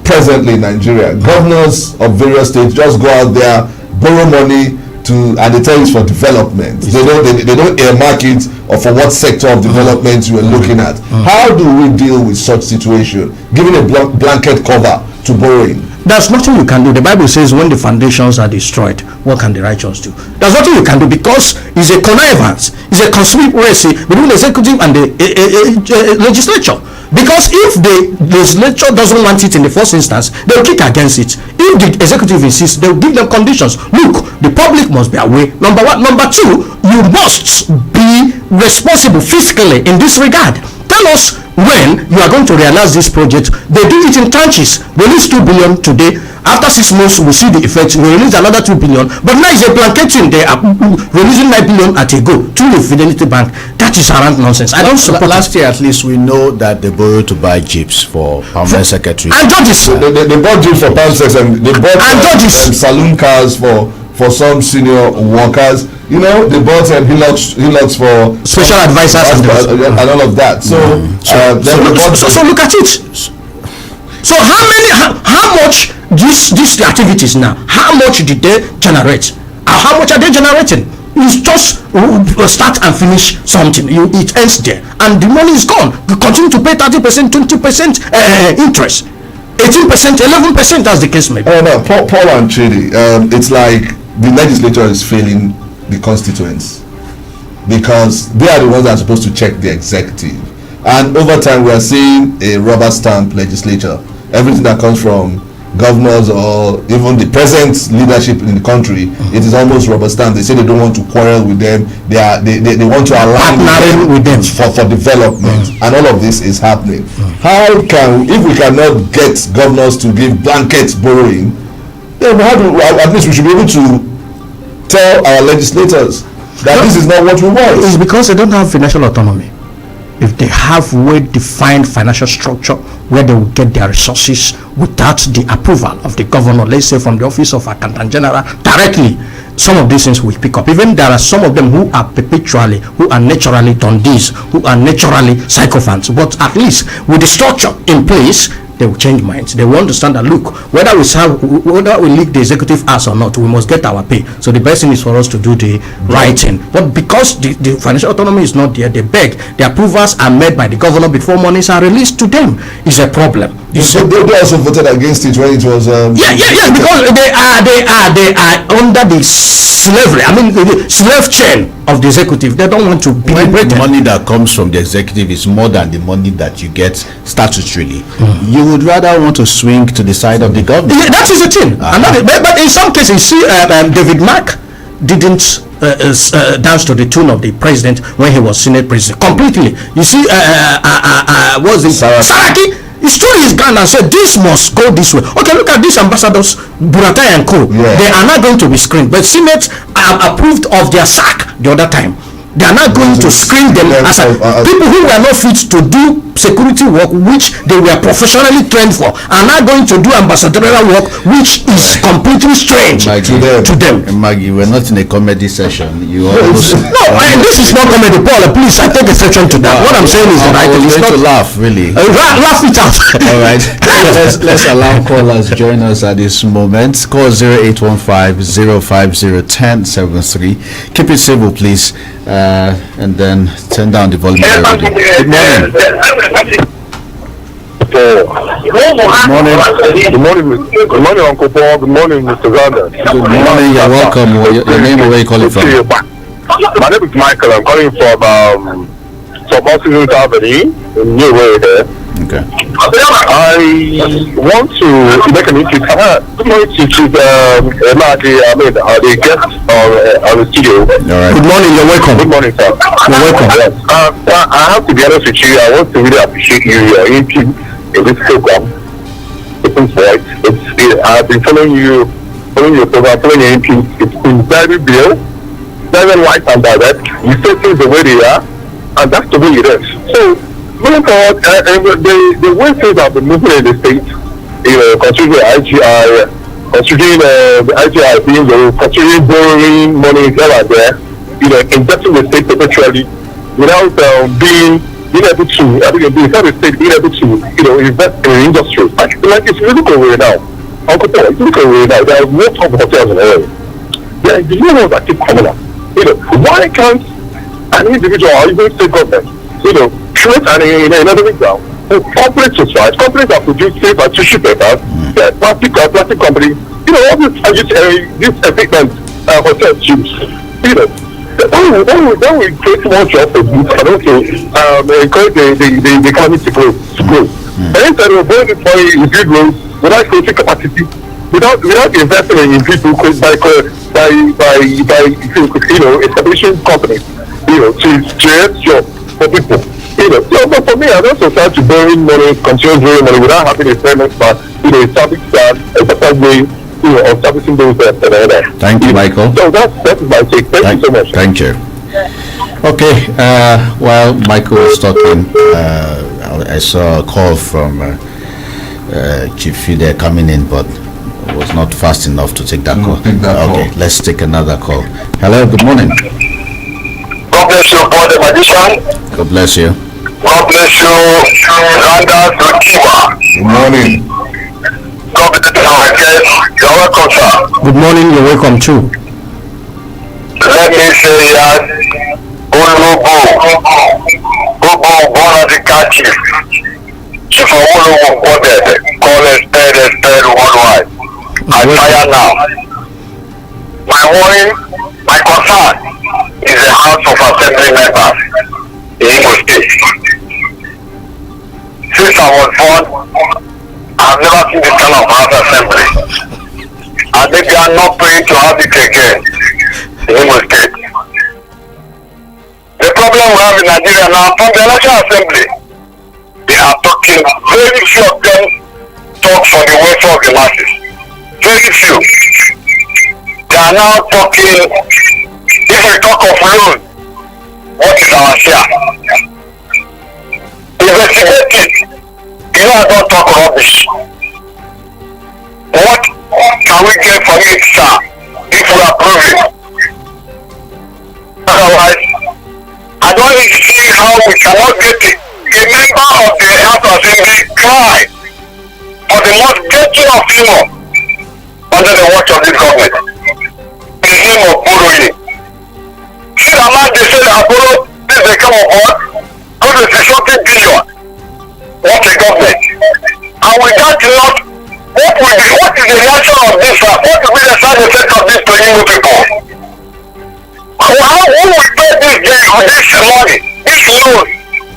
presently in Nigeria. Governors of various states just go out there, borrow money and they tell you it's for development. They don't earmark it or for what sector of development you are looking at. How do we deal with such situation, giving a blanket cover to borrowing? There's nothing you can do. The Bible says when the foundations are destroyed, what can the righteous do? There's nothing you can do, because it's a connivance, it's a conspiracy between the executive and the legislature. Because if the legislature doesn't want it in the first instance, they'll kick against it. If the executive insists, they'll give them conditions. Look, the public must be aware. Number one. Number two, you must be responsible fiscally in this regard. Tell us when you are going to realize this project. They do it in tranches. Release 2 billion today. After 6 months, we see the effects. We release another 2 billion. But now it's a blanketing. They are releasing 9 billion at a go to the Fidelity Bank. That is around nonsense. I don't support. Last year, at least, we know that they borrowed to buy jeeps for permanent secretary. And judges. They bought jeeps for permanent secretary. They bought saloon cars for some senior workers. You know, they bought Hilux for special advisors and all of that. So look at it. So how much these activities now, how much did they generate? How much are they generating? It's just start and finish something. It ends there, and the money is gone. You continue to pay 30%, 20% interest, 18%, 11%, as the case may be. Oh no, Paul and Chidi, it's like the legislature is failing the constituents, because they are the ones that are supposed to check the executive, and over time we are seeing a rubber stamp legislature. Everything that comes from governors or even the present leadership in the country, it is almost rubber stamp. They say they don't want to quarrel with them. They want to align with them for development, and all of this is happening. If we cannot get governors to give blanket borrowing, then at least we should be able to tell our legislators that this is not what we want. It's because they don't have financial autonomy. If they have well-defined financial structure where they will get their resources without the approval of the governor, let's say from the office of Accountant General directly, some of these things will pick up. Even there are some of them who are naturally dundies, who are naturally sycophants, but at least with the structure in place, they will change minds. They will understand that, look, whether we leak the executive ass or not, we must get our pay. So the best thing is for us to do the right thing. But because the financial autonomy is not there, they beg. The approvals are made by the governor before monies are released to them. It's a problem. They also voted against it when it was. Because they are under the slavery. The slave chain of the executive. They don't want to be liberated. The money that comes from the executive is more than the money that you get statutorily. You would rather want to swing to the side of the government. Yeah, that is the thing. But in some cases, see, David Mark didn't dance to the tune of the president when he was Senate president completely. You see, was it Saraki? He stood his ground and said, this must go this way. Okay, look at these ambassadors, Buratai and Co. Yeah. They are not going to be screened. But Senate approved of their sack the other time. They are not going to screen them as people who were not fit to do security work, which they were professionally trained for, are not going to do ambassadorial work, which is completely strange to them. Maggie, we're not in a comedy session. You almost this is not comedy, Paul. Please, I take exception to that. What I'm saying is that I was going to laugh, really. Laugh it out. All right. let's allow callers join us at this moment. Call 0815-050-1073. Keep it civil, please. And then turn down the volume. Good morning. Good morning, Uncle Paul. Good morning, Mr. Zandas. Good morning. You're welcome. Your name and where you calling from? My name is Michael. I'm calling from Oxygen Avenue in New Way there. Okay. I want to make an interview. Good morning to the guest on the studio. All right. Good morning. You're welcome. Good morning, sir. You're welcome. Yes. I have to be honest with you. I want to really appreciate your input in this program. I've been following your program, following your input. It's been very real, very light and direct. You say things the way they are, and that's the way it is. So, moving forward, the way things have been moving in the state, considering the IGI, considering the IGI being low, considering borrowing money here and there, injecting the state perpetually without being able to, inside the state, being able to, invest in the industry. Like it's really going now. Uncle Paul, it's really going now. There are no top hotels in the area. There are the new ones that keep coming up. Why can't an individual or even state government, create another example for corporate society, companies that produce safe and tissue papers, plastic companies, all these equipment hotels use. Then we create more jobs for youth and also encourage the economy to grow. And instead of going to build roads without creating capacity, without investing in people by establishing companies, to create jobs for people. But for me, I don't subscribe to borrowing money, continuous borrowing money without having a payment plan, establish that a certain way, of servicing those Thank you, Michael. So that is my take. Thank you so much. Thank you. Okay, while Michael was talking, I saw a call from Chief Fide coming in, but was not fast enough to take that call. Okay, let's take another call. Hello, good morning. God bless you, Paul the Magician. God bless you. God bless you, Zandas the Keeper. Good morning. God bless you, Okeke. You're welcome, sir. Good morning. You're welcome too. Let me say that Olobo, born as a cat chief. Chief of Olobo quoted, call it dead worldwide. I fire now. My concern is the House of Assembly members in Imo State. Since I was born, I've never seen this kind of House Assembly. And they are not praying to have it again in Imo State. The problem we have in Nigeria now, from the National Assembly, they are talking, very few of them talk for the welfare of the masses. Very few. They are now talking, if we talk of loan, what is our share? Investigate it. I don't talk rubbish. What can we get from it, sir, if we approve it? Otherwise, I don't see how we cannot get it. A member of the House Assembly cry for the most guilty of Imo under the watch of this government. In the name of borrowing. See the man they say that borrow, this they come on board, because it's 40 billion. What a government. And with that not, what is the reaction of this? What will be the side effect of this to Imo people? Who will pay this money, this loan,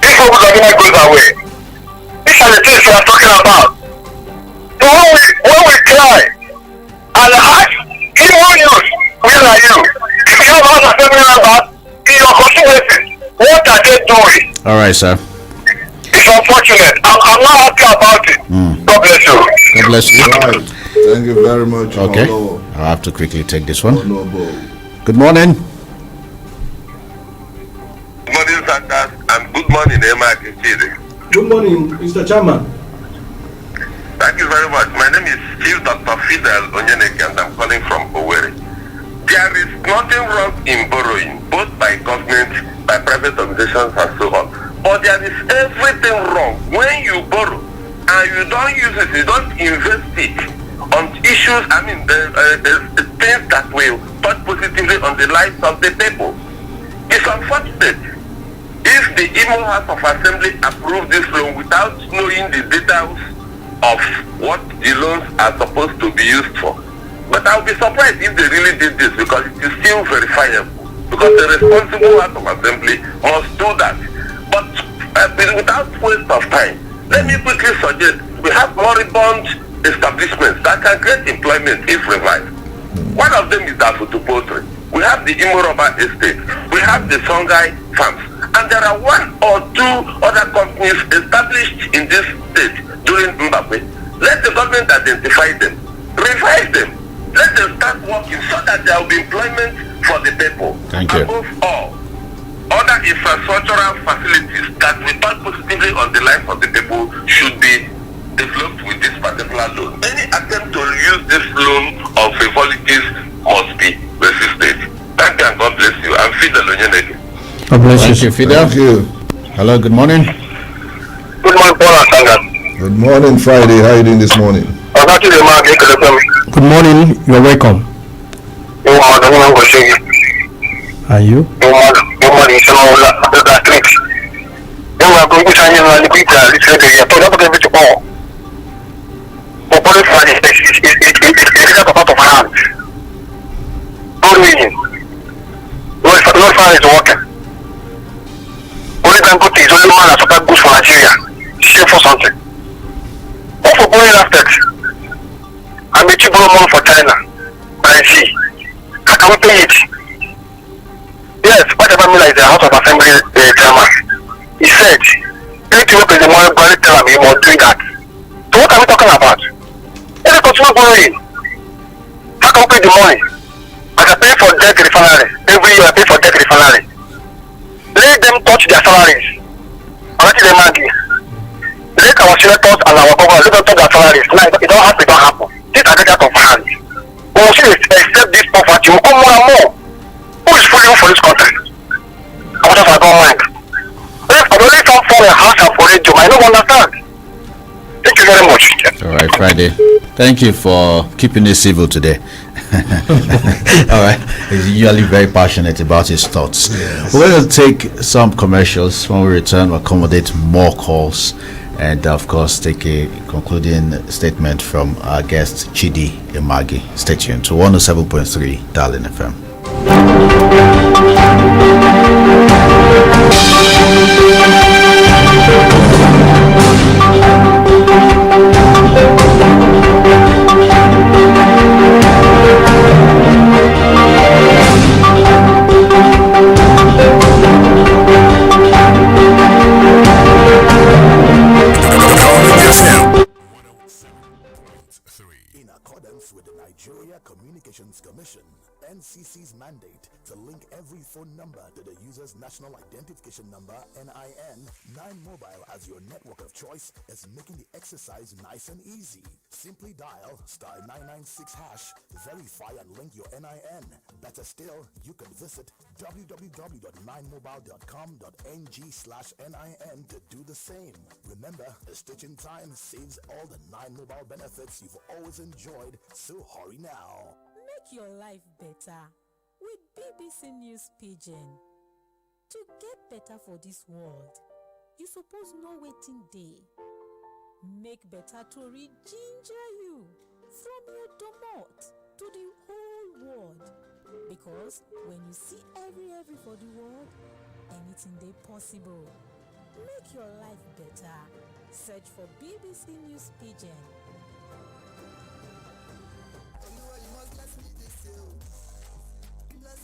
if Open Government goes away? These are the things we are talking about. So when we cry and ask Imo youth, where are you? If you have House Assembly members in your constituencies, what are they doing? All right, sir. It's It's unfortunate. I'm not happy about it. God bless you. God bless you. Right. Thank you very much. Okay. Hello. I have to quickly take this one. Honorable. Good morning. Good morning, Zandas, and good morning, Emma. Good morning, Mr. Chairman. Thank you very much. My name is Chief Dr. Fidel Onyeneke, and I'm calling from Owerri. There is nothing wrong in borrowing, both by government, by private organizations, and so on. But there is everything wrong when you borrow and you don't use it, you don't invest it on issues, the things that will touch positively on the lives of the people. It's unfortunate if the Imo House of Assembly approved this loan without knowing the details of what the loans are supposed to be used for. But I'll be surprised if they really did this, because it is still verifiable. Because the responsible House of Assembly must do that. But without waste of time, let me quickly suggest we have moribund establishments that can create employment if revived. One of them is Dafutu Poultry. We have the Imoroba Estate. We have the Songhai Farms. And there are one or two other companies established in this state during Mbappe. Let the government identify them, revive them, let them start working so that there will be employment for the people. Thank you. Above all, other infrastructural facilities that will touch positively on the life of the people should be developed with this particular loan. Any attempt to use this loan of frivolities must be resisted. Thank you and God bless you. I'm Fidel Onyeneke. God bless Thank you, Fidel. Thank you. Hello, good morning. Good morning, Paul and Sanga. Good morning, Friday. How are you doing this morning? Good morning, you're welcome. Are you? For something. What for going aspects? I'm a cheap money for China. I see. How can we pay it? Yes, whatever Miller is the House of Assembly chairman. He said, anything we pay the money, God tell him he must do that. So what are we talking about? Let us continue borrowing. How can we pay the money? As I pay for debt refinery, every year I pay for debt refinery. Let them touch their salaries. I'm not the man. Let our senators and our government let them touch their salaries. Now it don't happen, it don't happen. These are the of hands. We will see accept this poverty will come more and more. Who is fully for this country? I don't mind. If I only come for a house and for a job, I don't understand. Thank you very much. All right, Friday. Thank you for keeping it civil today. All right. He's usually very passionate about his thoughts. Yes. We're going to take some commercials. When we return, we'll accommodate more calls and, of course, take a concluding statement from our guest, Chidi Imagi. Stay tuned to 107.3 Darling FM. In accordance with the Nigeria Communications Commission, NCC's mandate to link every phone number to the user's national identification number, NIN, 9Mobile as your network of choice is making the exercise nice and easy. Simply dial *996#, verify and link your NIN. Better still, you can visit www.9mobile.com.ng/NIN to do the same. Remember, the stitching time saves all the 9Mobile benefits you've always enjoyed, so hurry now. Make your life better with BBC News Pidgin. To get better for this world, you suppose know wetin dey. Make better tori ginger you from your domot to the whole world. Because when you see every for the world, anything dey possible. Make your life better. Search for BBC News Pidgin.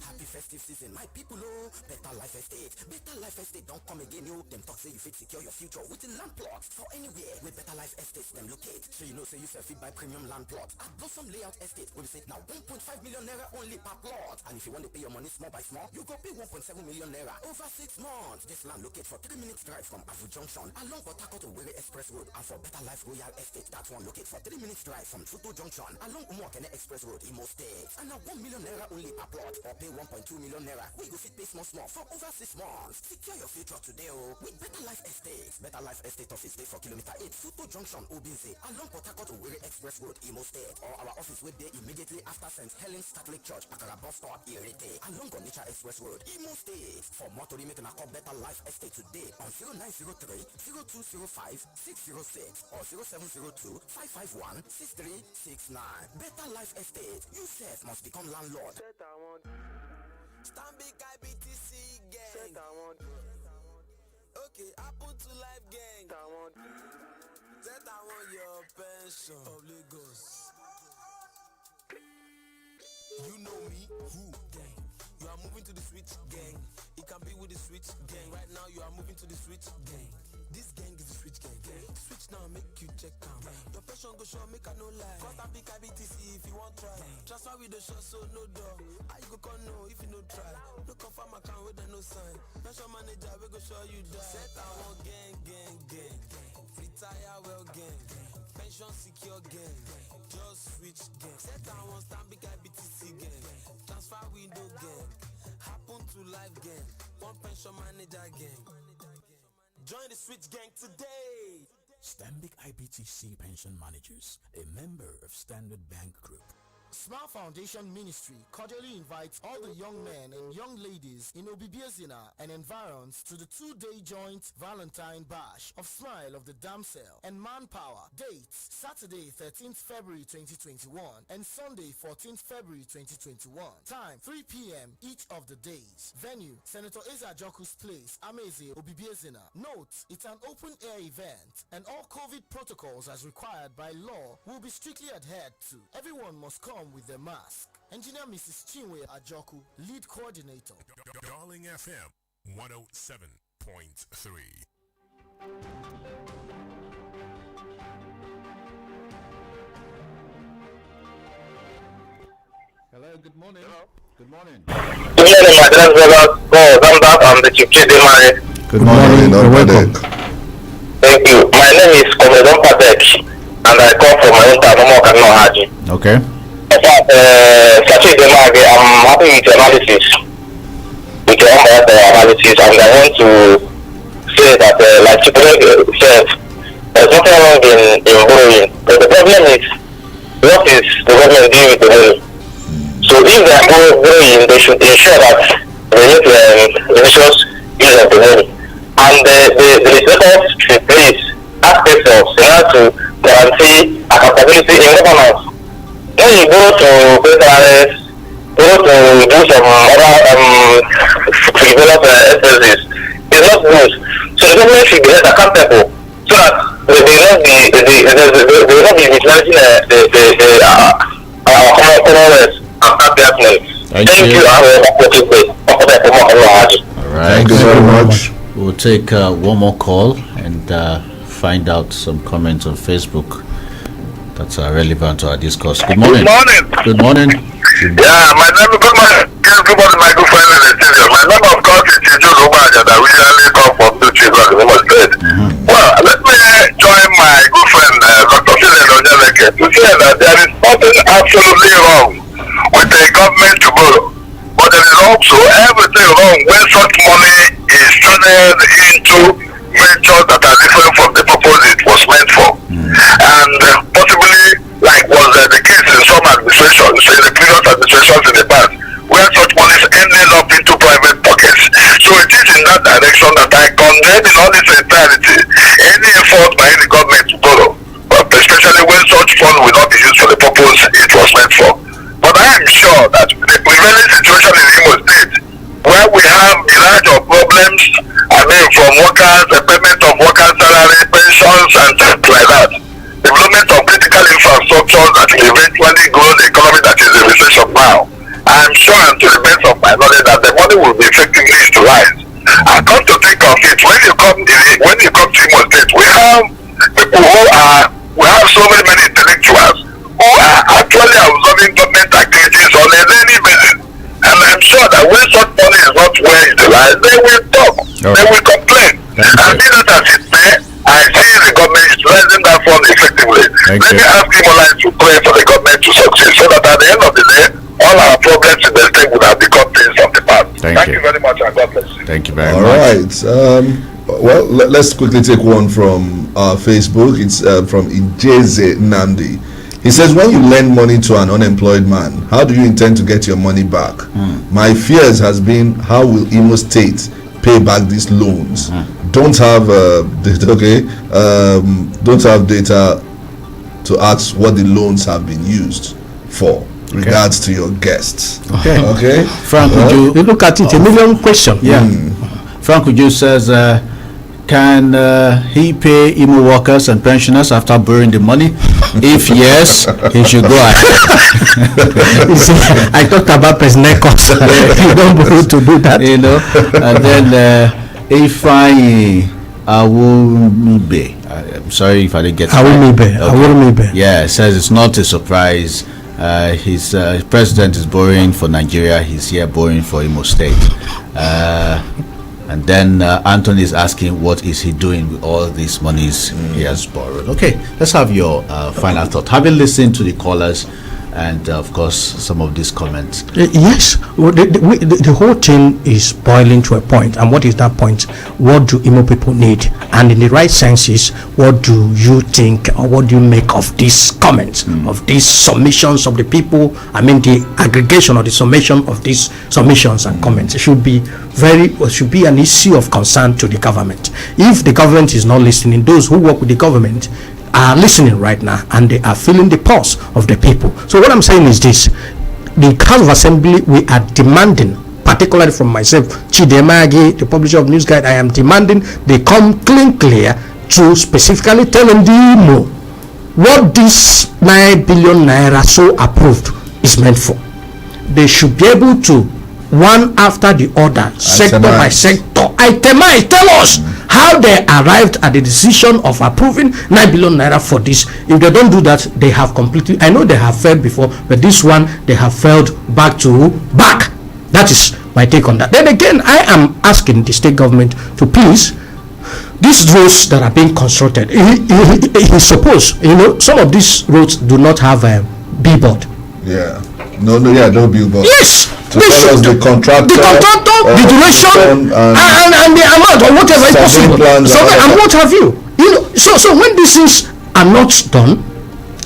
Happy festive season. My people, Better Life Estate. Better Life Estate don't come again, Them talk say you fit secure your future with a land plot for anywhere with Better Life Estate them locate. So you know say you fit buy premium land plot at Blossom Layout Estate. We say now 1.5 million naira only per plot. And if you want to pay your money small by small, you go pay 1.7 million naira over 6 months. This land locate for 3 minutes drive from Avu Junction along Port Harcourt to Wiri Express Road, and for Better Life Royal Estate, that one locate for 3 minutes drive from Futo Junction along Umuokene Express Road, Imo State. And now 1 million naira only per plot, or pay 1.2 million naira. We go fit pay small for over 6 months. Secure your future today, with Better Life Estate. Better Life Estate office day for kilometer 8, Futo Junction, Obinze, along Port Harcourt to Wiri Express Road, Imo State, or our office with day immediately after St. Helens Catholic Church, Akara bus stop, Irete, along Onitsha Express Road, Imo State. For more to make a call Better Life Estate today on 0903 0205 606 or 0702 551 6369. Better Life Estate. You self must become landlord. Stanbic IBTC gang. Okay, happen to life gang. Set I want your pension of Lagos. You know me, who gang? You are moving to the switch gang. It can be with the switch gang. Right now you are moving to the switch gang. This gang is the switch gang. Switch now, make you check out. Your passion go show, make I no lie. Cause I pick IBTC if you want try. Transfer with the show, so no door. How you go call no if you no try? No confirm account with the no sign. Pension manager, we go show you die. Set I want gang. Retire well gang. Pension secure gang. Just switch gang. Set I want Stanbic IBTC gang. Transfer window gang. Happen to life gang. One pension manager gang. Join the switch gang today. Stanbic IBTC Pension Managers, a member of Standard Bank Group. Smile Foundation Ministry cordially invites all the young men and young ladies in Obibiezina and environs to the 2-day joint Valentine Bash of Smile of the Damsel and Manpower. Dates: Saturday 13th February 2021 and Sunday 14th February 2021. Time 3 p.m. each of the days. Venue: Senator Eza Joku's Place, Ameze, Obibiezina. Note: it's an open-air event and all COVID protocols as required by law will be strictly adhered to. Everyone must come with their mask. Engineer Mrs. Chinwe Ajoku, lead coordinator. Darling FM 107.3. Hello, good morning. Hello. Good morning. Good morning, my grandbrother. Zandas, I'm the Chief Chidimari. Good morning. Welcome. Thank you. My name is Komedon Patek, and I come from my own town, Omokano Haji. Okay. Chidimari, I'm happy with your analysis. With your analysis, and I want to say that, like Chidimari said, there's nothing wrong in borrowing. But the problem is, what is the government doing with the money? So if they are borrowing, they should ensure that they make judicious use of the money. And the legislators should please aspects of how to guarantee accountability in governance. When you go to PRS, go to do some other frivolous expenses, it's not good. So the government should be held accountable so that they will not be misusing our commonwealth and cabinet money. Thank you. All right. Thank you very much. We'll take one more call and find out some comments on Facebook that are relevant to our discourse. Good morning. Good morning. Good morning. Yeah, my name is good morning. Good morning, my good friend and studio. My name, of course, is Chijo Rubaja that we usually come from two children in the state. Well, let me join my good friend, Dr. Philip Ojeleke, to say that there is nothing absolutely wrong with the government to borrow. But there is also everything wrong when such money is channeled into ventures that are different from the purpose it was meant for. And possibly, like was the case in some administrations, in the previous administrations in the past, where such money is ending up into private pockets. So it is in that direction that I condemn in all its entirety any effort by any government to borrow, especially when such funds will not be used for the purpose it was meant for. But I am sure that the prevailing situation in Imo State, where we have a range of problems, from workers, the payment of workers' salary, pensions, and things like that, development of critical infrastructure that will eventually grow the economy that is in recession now. I am sure, and to the best of my knowledge that the money will be effectively utilized. And come to think of it, when you come to Imo State, we have people we have so many intellectuals who are actually observing government activities on a daily basis. And I'm sure that when such money is not well utilized, they will talk, they will complain. And be that as it may, I see the government utilizing that fund effectively. Let me ask Imoline to pray for the government to succeed, so that at the end of the day, all our problems in the state would have become things of the past. Thank you very much, and God bless you. Thank you very much. All right. Well, let's quickly take one from Facebook. It's from Ijeze Nandi. He says, when you lend money to an unemployed man, how do you intend to get your money back? My fears has been, how will Imo State pay back these loans? Don't have don't have data to ask what the loans have been used for. Regards to your guests. Okay. Frank, would you look at it? A million question. Yeah. Frank Uju says, can he pay Imo workers and pensioners after borrowing the money? If yes, he should go ahead. I talked about Pesnecos. You don't borrow to do that. You know. And then if I Awumibe, I'm sorry if I didn't get it. Awumibe. Yeah, it says it's not a surprise. His president is borrowing for Nigeria. He's here borrowing for Imo State. And then Anthony is asking, what is he doing with all these monies he has borrowed? Okay, let's have your final thought. Having listened to the callers and, of course, some of these comments. Yes, the whole thing is boiling to a point. And what is that point? What do Imo people need? And in the right senses, what do you think, or what do you make of these comments, of these submissions of the people? I mean, the aggregation or the summation of these submissions and comments. It should be an issue of concern to the government. If the government is not listening, those who work with the government are listening right now, and they are feeling the pulse of the people. So what I'm saying is this: the House of Assembly, we are demanding, particularly from myself, Chidemagi, the publisher of News Guide, I am demanding they come clear to specifically tell them the Imo what this 9 billion naira so approved is meant for. They should be able to, one after the other, sector by sector, itemize, tell us how they arrived at the decision of approving 9 billion naira for this. If they don't do that, they have completely, I know they have failed before, but this one, they have failed back. That is my take on that. Then again, I am asking the state government to please, these roads that are being constructed, he suppose, some of these roads do not have a billboard. No billboard. Yes, they tell us the contractor, the duration, and the amount, or whatever is possible. So and what have you? So when these things are not done,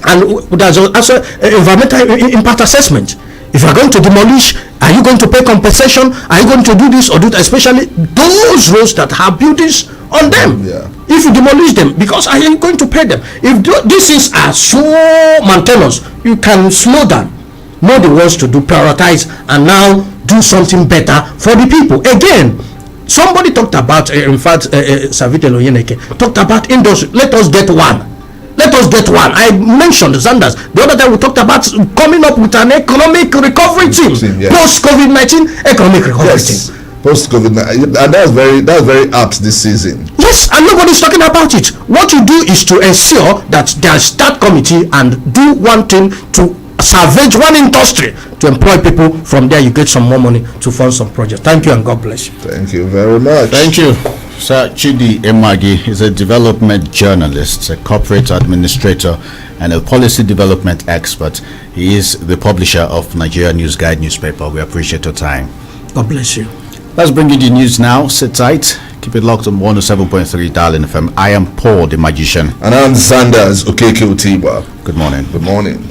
and there's also environmental impact assessment. If you are going to demolish, are you going to pay compensation? Are you going to do this or do that? Especially those roads that have buildings on them. If you demolish them, because are you going to pay them? If these things are so maintenance, you can slow down, know the ones to do, prioritize, and now do something better for the people. Again, somebody talked about, in fact, Savite Loyeneke talked about industry. Let us get one. I mentioned Zandas. The other day we talked about coming up with an economic recovery team. Post-COVID-19 economic recovery team. Post-COVID-19, and that's very apt this season. Yes, and nobody's talking about it. What you do is to ensure that there's that committee and do one thing to salvage one industry to employ people. From there, you get some more money to fund some projects. Thank you, and God bless you. Thank you very much. Thank you. Sir Chidi Emagi is a development journalist, a corporate administrator, and a policy development expert. He is the publisher of Nigeria News Guide newspaper. We appreciate your time. God bless you. Let's bring you the news now. Sit tight. Keep it locked on 107.3 Darling FM. I am Paul the Magician. And I'm Zandas Okeke Utiba. Good morning. Good morning.